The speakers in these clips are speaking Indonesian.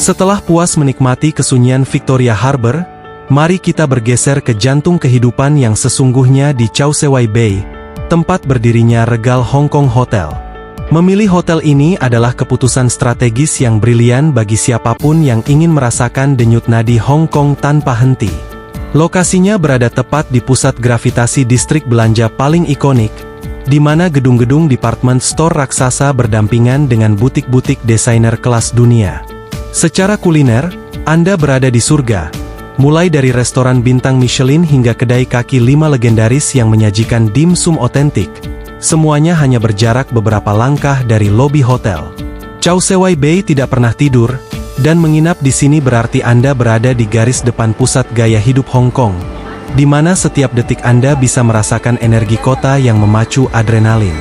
Setelah puas menikmati kesunyian Victoria Harbour, mari kita bergeser ke jantung kehidupan yang sesungguhnya di Chow Sewai Bay, tempat berdirinya Regal Hong Kong Hotel. Memilih hotel ini adalah keputusan strategis yang brilian bagi siapapun yang ingin merasakan denyut nadi Hong Kong tanpa henti. Lokasinya berada tepat di pusat gravitasi distrik belanja paling ikonik, di mana gedung-gedung department store raksasa berdampingan dengan butik-butik desainer kelas dunia. Secara kuliner, Anda berada di surga, mulai dari restoran bintang Michelin hingga kedai kaki lima legendaris yang menyajikan dimsum otentik. Semuanya hanya berjarak beberapa langkah dari lobi hotel. Chow Sewai Bay tidak pernah tidur, dan menginap di sini berarti Anda berada di garis depan pusat gaya hidup Hong Kong, di mana setiap detik Anda bisa merasakan energi kota yang memacu adrenalin.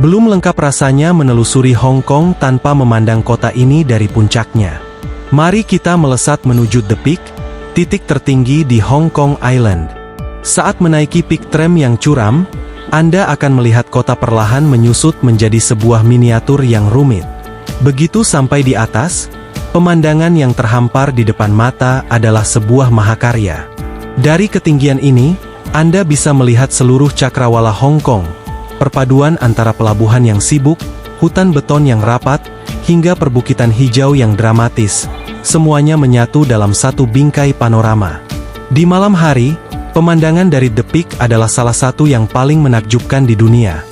Belum lengkap rasanya menelusuri Hong Kong tanpa memandang kota ini dari puncaknya. Mari kita melesat menuju The Peak, titik tertinggi di Hong Kong Island. Saat menaiki peak tram yang curam, Anda akan melihat kota perlahan menyusut menjadi sebuah miniatur yang rumit. Begitu sampai di atas, pemandangan yang terhampar di depan mata adalah sebuah mahakarya. Dari ketinggian ini, Anda bisa melihat seluruh cakrawala Hong Kong. Perpaduan antara pelabuhan yang sibuk, hutan beton yang rapat, hingga perbukitan hijau yang dramatis, semuanya menyatu dalam satu bingkai panorama. Di malam hari, pemandangan dari The Peak adalah salah satu yang paling menakjubkan di dunia.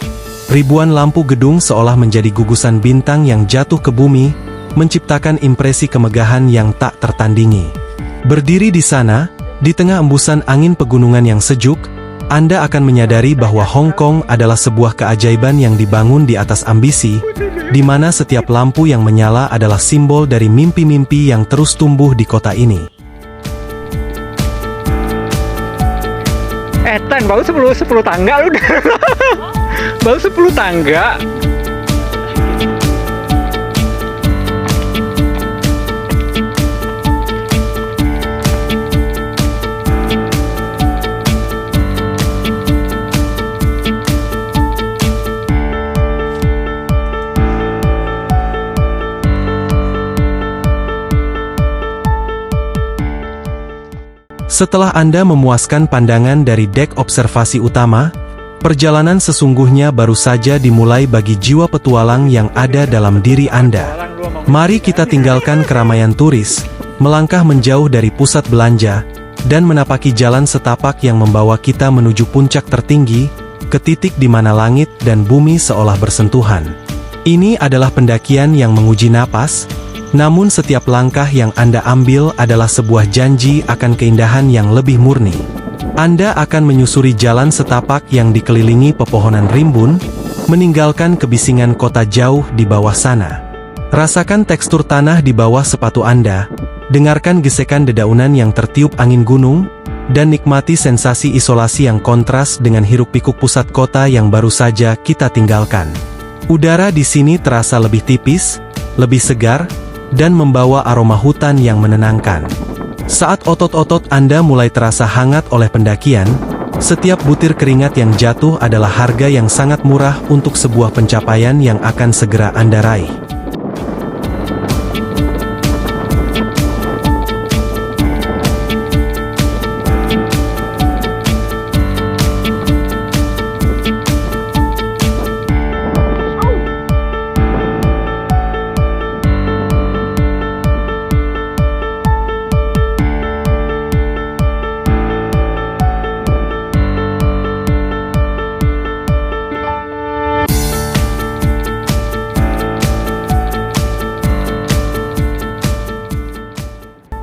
Ribuan lampu gedung seolah menjadi gugusan bintang yang jatuh ke bumi, menciptakan impresi kemegahan yang tak tertandingi. Berdiri di sana, di tengah embusan angin pegunungan yang sejuk, Anda akan menyadari bahwa Hong Kong adalah sebuah keajaiban yang dibangun di atas ambisi, di mana setiap lampu yang menyala adalah simbol dari mimpi-mimpi yang terus tumbuh di kota ini. Tan, baru 10 tangga lu udah. Baru 10 tangga. Setelah Anda memuaskan pandangan dari dek observasi utama, perjalanan sesungguhnya baru saja dimulai bagi jiwa petualang yang ada dalam diri Anda. Mari kita tinggalkan keramaian turis, melangkah menjauh dari pusat belanja, dan menapaki jalan setapak yang membawa kita menuju puncak tertinggi, ke titik di mana langit dan bumi seolah bersentuhan. Ini adalah pendakian yang menguji napas, namun setiap langkah yang Anda ambil adalah sebuah janji akan keindahan yang lebih murni. Anda akan menyusuri jalan setapak yang dikelilingi pepohonan rimbun, meninggalkan kebisingan kota jauh di bawah sana. Rasakan tekstur tanah di bawah sepatu Anda, dengarkan gesekan dedaunan yang tertiup angin gunung, dan nikmati sensasi isolasi yang kontras dengan hiruk-pikuk pusat kota yang baru saja kita tinggalkan. Udara di sini terasa lebih tipis, lebih segar, dan membawa aroma hutan yang menenangkan. Saat otot-otot Anda mulai terasa hangat oleh pendakian, setiap butir keringat yang jatuh adalah harga yang sangat murah untuk sebuah pencapaian yang akan segera Anda raih.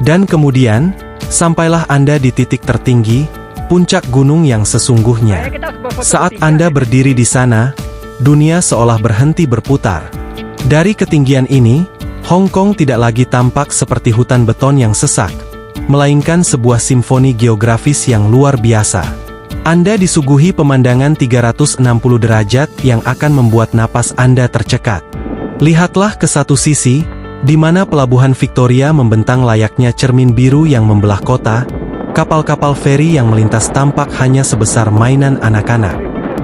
Dan kemudian, sampailah Anda di titik tertinggi, puncak gunung yang sesungguhnya. Saat Anda berdiri di sana, dunia seolah berhenti berputar. Dari ketinggian ini, Hong Kong tidak lagi tampak seperti hutan beton yang sesak, melainkan sebuah simfoni geografis yang luar biasa. Anda disuguhi pemandangan 360 derajat yang akan membuat napas Anda tercekat. Lihatlah ke satu sisi, di mana pelabuhan Victoria membentang layaknya cermin biru yang membelah kota. Kapal-kapal feri yang melintas tampak hanya sebesar mainan anak-anak.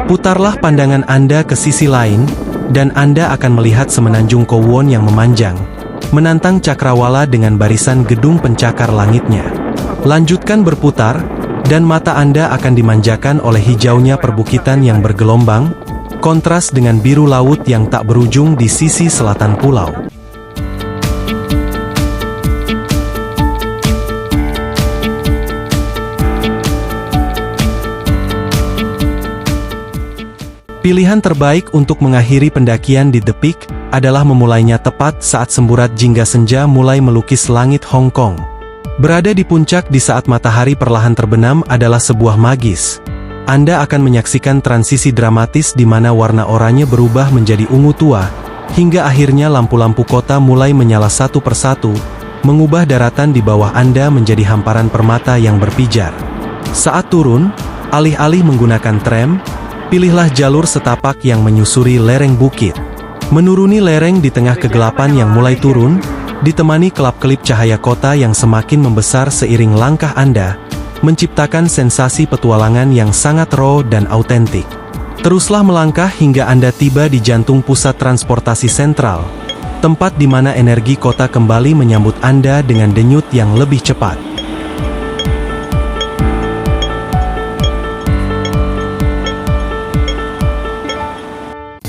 Putarlah pandangan Anda ke sisi lain, dan Anda akan melihat semenanjung Kowloon yang memanjang, menantang cakrawala dengan barisan gedung pencakar langitnya. Lanjutkan berputar, dan mata Anda akan dimanjakan oleh hijaunya perbukitan yang bergelombang, kontras dengan biru laut yang tak berujung di sisi selatan pulau. Pilihan terbaik untuk mengakhiri pendakian di The Peak adalah memulainya tepat saat semburat jingga senja mulai melukis langit Hong Kong. Berada di puncak di saat matahari perlahan terbenam adalah sebuah magis. Anda akan menyaksikan transisi dramatis di mana warna oranye berubah menjadi ungu tua, hingga akhirnya lampu-lampu kota mulai menyala satu persatu, mengubah daratan di bawah Anda menjadi hamparan permata yang berpijar. Saat turun, alih-alih menggunakan tram, pilihlah jalur setapak yang menyusuri lereng bukit. Menuruni lereng di tengah kegelapan yang mulai turun, ditemani kelap-kelip cahaya kota yang semakin membesar seiring langkah Anda, menciptakan sensasi petualangan yang sangat raw dan autentik. Teruslah melangkah hingga Anda tiba di jantung pusat transportasi sentral, tempat di mana energi kota kembali menyambut Anda dengan denyut yang lebih cepat.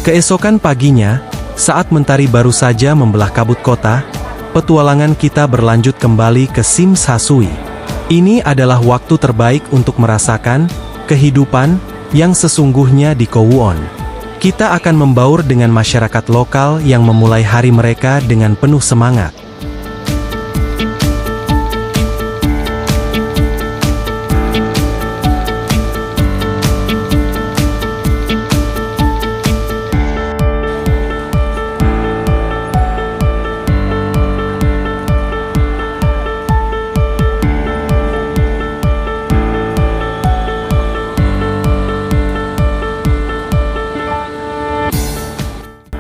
Keesokan paginya, saat mentari baru saja membelah kabut kota, petualangan kita berlanjut kembali ke Tsim Sha Tsui. Ini adalah waktu terbaik untuk merasakan kehidupan yang sesungguhnya di Kowloon. Kita akan membaur dengan masyarakat lokal yang memulai hari mereka dengan penuh semangat.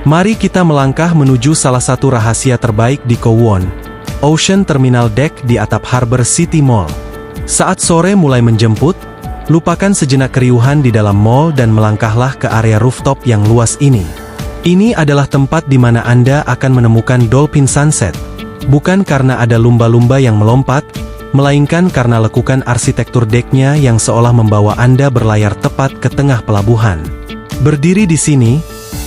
Mari kita melangkah menuju salah satu rahasia terbaik di Kowloon, Ocean Terminal Deck di atap Harbour City Mall. Saat sore mulai menjemput, lupakan sejenak keriuhan di dalam mall dan melangkahlah ke area rooftop yang luas ini. Ini adalah tempat di mana Anda akan menemukan dolphin sunset, bukan karena ada lumba-lumba yang melompat, melainkan karena lekukan arsitektur deknya yang seolah membawa Anda berlayar tepat ke tengah pelabuhan. Berdiri di sini,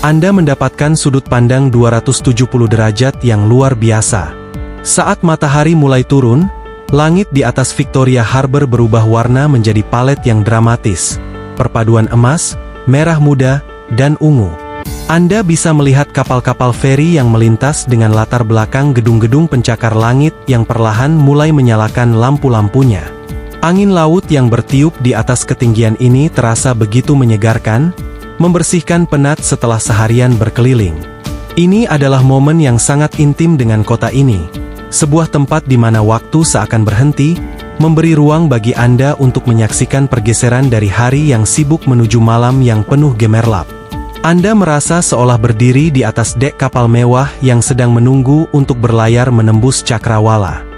Anda mendapatkan sudut pandang 270 derajat yang luar biasa. Saat matahari mulai turun, langit di atas Victoria Harbour berubah warna menjadi palet yang dramatis, perpaduan emas, merah muda, dan ungu. Anda bisa melihat kapal-kapal feri yang melintas dengan latar belakang gedung-gedung pencakar langit yang perlahan mulai menyalakan lampu-lampunya. Angin laut yang bertiup di atas ketinggian ini terasa begitu menyegarkan, membersihkan penat setelah seharian berkeliling. Ini adalah momen yang sangat intim dengan kota ini, sebuah tempat di mana waktu seakan berhenti, memberi ruang bagi Anda untuk menyaksikan pergeseran dari hari yang sibuk menuju malam yang penuh gemerlap. Anda merasa seolah berdiri di atas dek kapal mewah yang sedang menunggu untuk berlayar menembus cakrawala.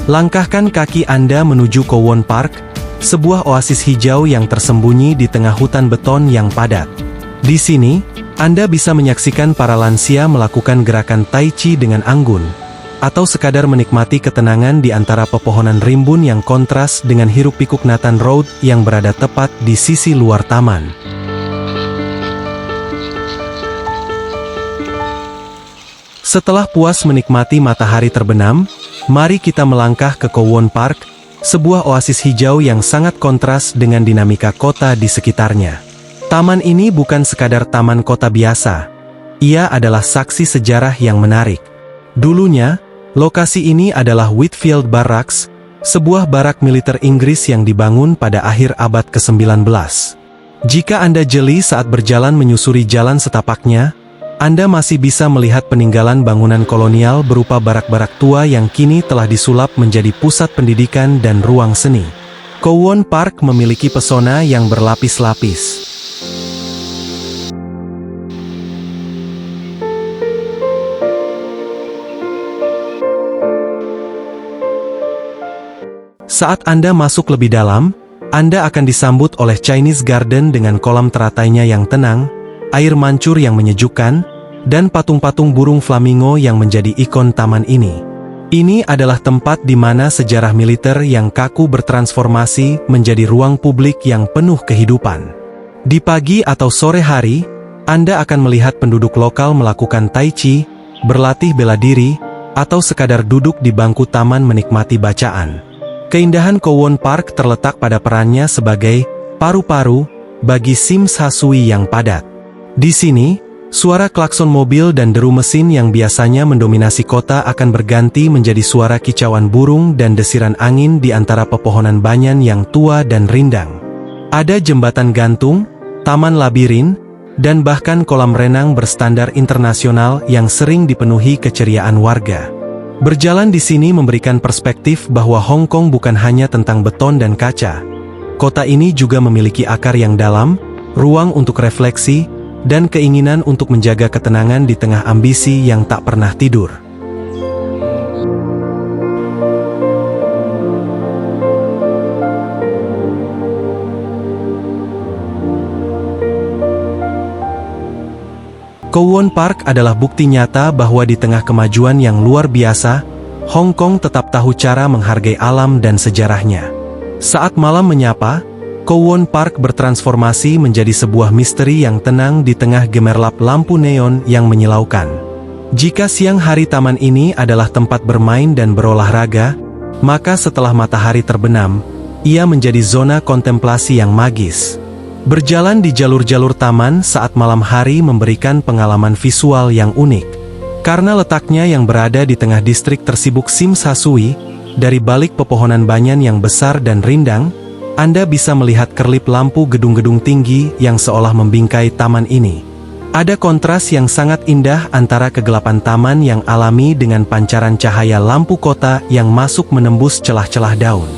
Langkahkan kaki Anda menuju Kowloon Park, sebuah oasis hijau yang tersembunyi di tengah hutan beton yang padat. Di sini, Anda bisa menyaksikan para lansia melakukan gerakan tai chi dengan anggun, atau sekadar menikmati ketenangan di antara pepohonan rimbun yang kontras dengan hiruk-pikuk Nathan Road yang berada tepat di sisi luar taman. Setelah puas menikmati matahari terbenam, mari kita melangkah ke Kowon Park, sebuah oasis hijau yang sangat kontras dengan dinamika kota di sekitarnya. Taman ini bukan sekadar taman kota biasa. Ia adalah saksi sejarah yang menarik. Dulunya, lokasi ini adalah Whitfield Barracks, sebuah barak militer Inggris yang dibangun pada akhir abad ke-19. Jika Anda jeli saat berjalan menyusuri jalan setapaknya, Anda masih bisa melihat peninggalan bangunan kolonial berupa barak-barak tua yang kini telah disulap menjadi pusat pendidikan dan ruang seni. Kowon Park memiliki pesona yang berlapis-lapis. Saat Anda masuk lebih dalam, Anda akan disambut oleh Chinese Garden dengan kolam teratainya yang tenang, air mancur yang menyejukkan, dan patung-patung burung flamingo yang menjadi ikon taman ini. Ini adalah tempat di mana sejarah militer yang kaku bertransformasi menjadi ruang publik yang penuh kehidupan. Di pagi atau sore hari, Anda akan melihat penduduk lokal melakukan tai chi, berlatih bela diri, atau sekadar duduk di bangku taman menikmati bacaan. Keindahan Kowon Park terletak pada perannya sebagai paru-paru bagi Sims Hasui yang padat. Di sini, suara klakson mobil dan deru mesin yang biasanya mendominasi kota akan berganti menjadi suara kicauan burung dan desiran angin di antara pepohonan banyan yang tua dan rindang. Ada jembatan gantung, taman labirin, dan bahkan kolam renang berstandar internasional yang sering dipenuhi keceriaan warga. Berjalan di sini memberikan perspektif bahwa Hong Kong bukan hanya tentang beton dan kaca. Kota ini juga memiliki akar yang dalam, ruang untuk refleksi, dan keinginan untuk menjaga ketenangan di tengah ambisi yang tak pernah tidur. Kowon Park adalah bukti nyata bahwa di tengah kemajuan yang luar biasa, Hong Kong tetap tahu cara menghargai alam dan sejarahnya. Saat malam menyapa, Kowon Park bertransformasi menjadi sebuah misteri yang tenang di tengah gemerlap lampu neon yang menyilaukan. Jika siang hari taman ini adalah tempat bermain dan berolahraga, maka setelah matahari terbenam, ia menjadi zona kontemplasi yang magis. Berjalan di jalur-jalur taman saat malam hari memberikan pengalaman visual yang unik. Karena letaknya yang berada di tengah distrik tersibuk Sims Hasui, dari balik pepohonan banyan yang besar dan rindang, Anda bisa melihat kerlip lampu gedung-gedung tinggi yang seolah membingkai taman ini. Ada kontras yang sangat indah antara kegelapan taman yang alami dengan pancaran cahaya lampu kota yang masuk menembus celah-celah daun.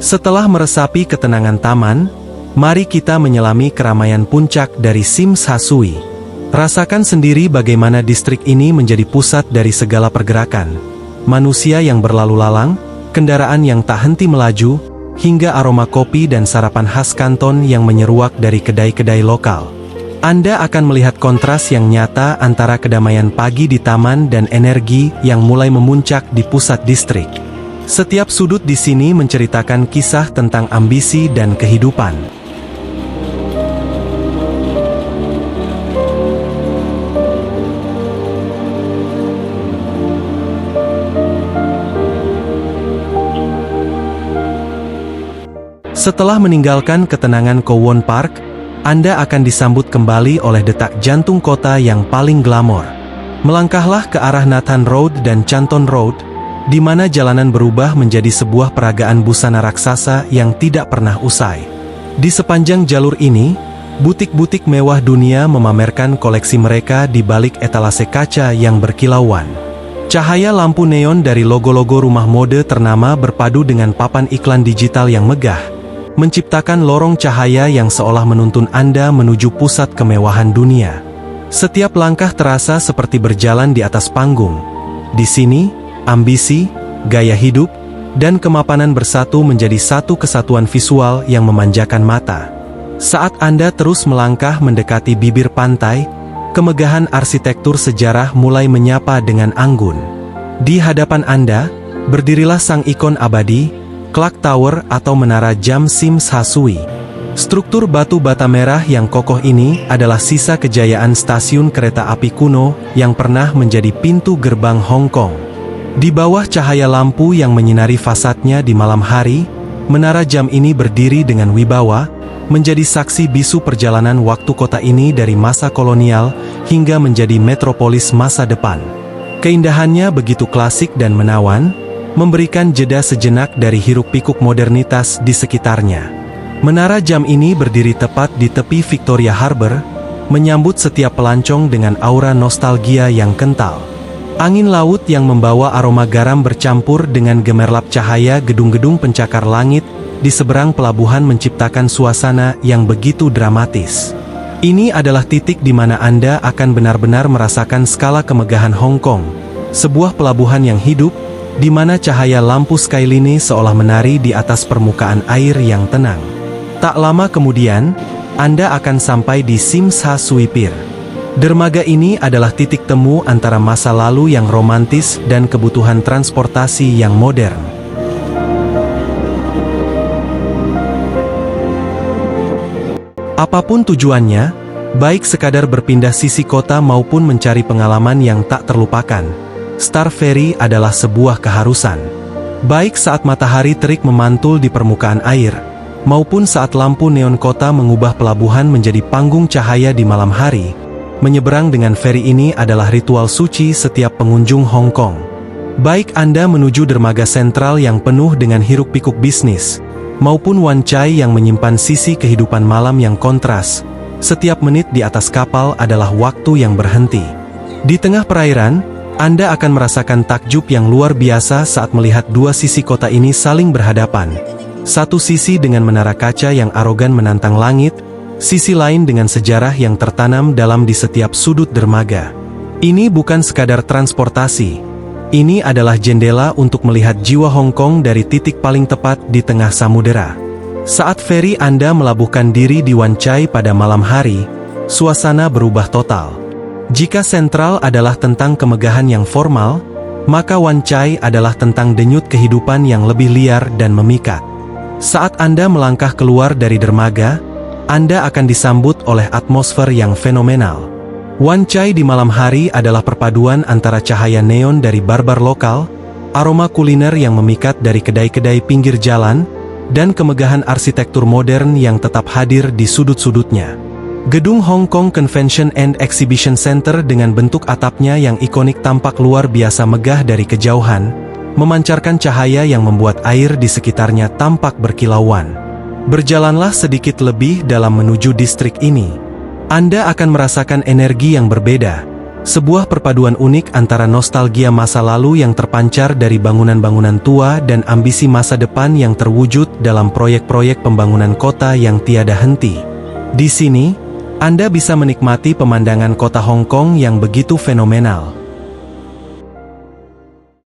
Setelah meresapi ketenangan taman, mari kita menyelami keramaian puncak dari Sims Hasui. Rasakan sendiri bagaimana distrik ini menjadi pusat dari segala pergerakan. Manusia yang berlalu lalang, kendaraan yang tak henti melaju, hingga aroma kopi dan sarapan khas Kanton yang menyeruak dari kedai-kedai lokal. Anda akan melihat kontras yang nyata antara kedamaian pagi di taman dan energi yang mulai memuncak di pusat distrik. Setiap sudut di sini menceritakan kisah tentang ambisi dan kehidupan. Setelah meninggalkan ketenangan Kowon Park, Anda akan disambut kembali oleh detak jantung kota yang paling glamor. Melangkahlah ke arah Nathan Road dan Canton Road, di mana jalanan berubah menjadi sebuah peragaan busana raksasa yang tidak pernah usai. Di sepanjang jalur ini, butik-butik mewah dunia memamerkan koleksi mereka di balik etalase kaca yang berkilauan. Cahaya lampu neon dari logo-logo rumah mode ternama berpadu dengan papan iklan digital yang megah, menciptakan lorong cahaya yang seolah menuntun Anda menuju pusat kemewahan dunia. Setiap langkah terasa seperti berjalan di atas panggung. Di sini, ambisi, gaya hidup, dan kemapanan bersatu menjadi satu kesatuan visual yang memanjakan mata. Saat Anda terus melangkah mendekati bibir pantai, kemegahan arsitektur sejarah mulai menyapa dengan anggun. Di hadapan Anda, berdirilah sang ikon abadi, Clock Tower atau Menara Jam Sims Hasui. Struktur batu bata merah yang kokoh ini adalah sisa kejayaan stasiun kereta api kuno yang pernah menjadi pintu gerbang Hong Kong. Di bawah cahaya lampu yang menyinari fasadnya di malam hari, menara jam ini berdiri dengan wibawa, menjadi saksi bisu perjalanan waktu kota ini dari masa kolonial hingga menjadi metropolis masa depan. Keindahannya begitu klasik dan menawan, memberikan jeda sejenak dari hiruk-pikuk modernitas di sekitarnya. Menara jam ini berdiri tepat di tepi Victoria Harbour, menyambut setiap pelancong dengan aura nostalgia yang kental. Angin laut yang membawa aroma garam bercampur dengan gemerlap cahaya gedung-gedung pencakar langit di seberang pelabuhan menciptakan suasana yang begitu dramatis. Ini adalah titik di mana Anda akan benar-benar merasakan skala kemegahan Hong Kong, sebuah pelabuhan yang hidup, di mana cahaya lampu Skyline seolah menari di atas permukaan air yang tenang. Tak lama kemudian, Anda akan sampai di Sims Hasui Pier. Dermaga ini adalah titik temu antara masa lalu yang romantis dan kebutuhan transportasi yang modern. Apapun tujuannya, baik sekadar berpindah sisi kota maupun mencari pengalaman yang tak terlupakan, Star Ferry adalah sebuah keharusan. Baik saat matahari terik memantul di permukaan air, maupun saat lampu neon kota mengubah pelabuhan menjadi panggung cahaya di malam hari, menyeberang dengan feri ini adalah ritual suci setiap pengunjung Hong Kong. Baik Anda menuju dermaga sentral yang penuh dengan hiruk-pikuk bisnis, maupun Wan Chai yang menyimpan sisi kehidupan malam yang kontras, setiap menit di atas kapal adalah waktu yang berhenti. Di tengah perairan, Anda akan merasakan takjub yang luar biasa saat melihat dua sisi kota ini saling berhadapan. Satu sisi dengan menara kaca yang arogan menantang langit, sisi lain dengan sejarah yang tertanam dalam di setiap sudut dermaga. Ini bukan sekadar transportasi. Ini adalah jendela untuk melihat jiwa Hong Kong dari titik paling tepat di tengah samudera. Saat feri Anda melabuhkan diri di Wan Chai pada malam hari, suasana berubah total. Jika sentral adalah tentang kemegahan yang formal, maka Wan Chai adalah tentang denyut kehidupan yang lebih liar dan memikat. Saat Anda melangkah keluar dari dermaga, Anda akan disambut oleh atmosfer yang fenomenal. Wan Chai di malam hari adalah perpaduan antara cahaya neon dari bar-bar lokal, aroma kuliner yang memikat dari kedai-kedai pinggir jalan, dan kemegahan arsitektur modern yang tetap hadir di sudut-sudutnya. Gedung Hong Kong Convention and Exhibition Center dengan bentuk atapnya yang ikonik tampak luar biasa megah dari kejauhan, memancarkan cahaya yang membuat air di sekitarnya tampak berkilauan. Berjalanlah sedikit lebih dalam menuju distrik ini. Anda akan merasakan energi yang berbeda, sebuah perpaduan unik antara nostalgia masa lalu yang terpancar dari bangunan-bangunan tua dan ambisi masa depan yang terwujud dalam proyek-proyek pembangunan kota yang tiada henti. Di sini, Anda bisa menikmati pemandangan kota Hong Kong yang begitu fenomenal.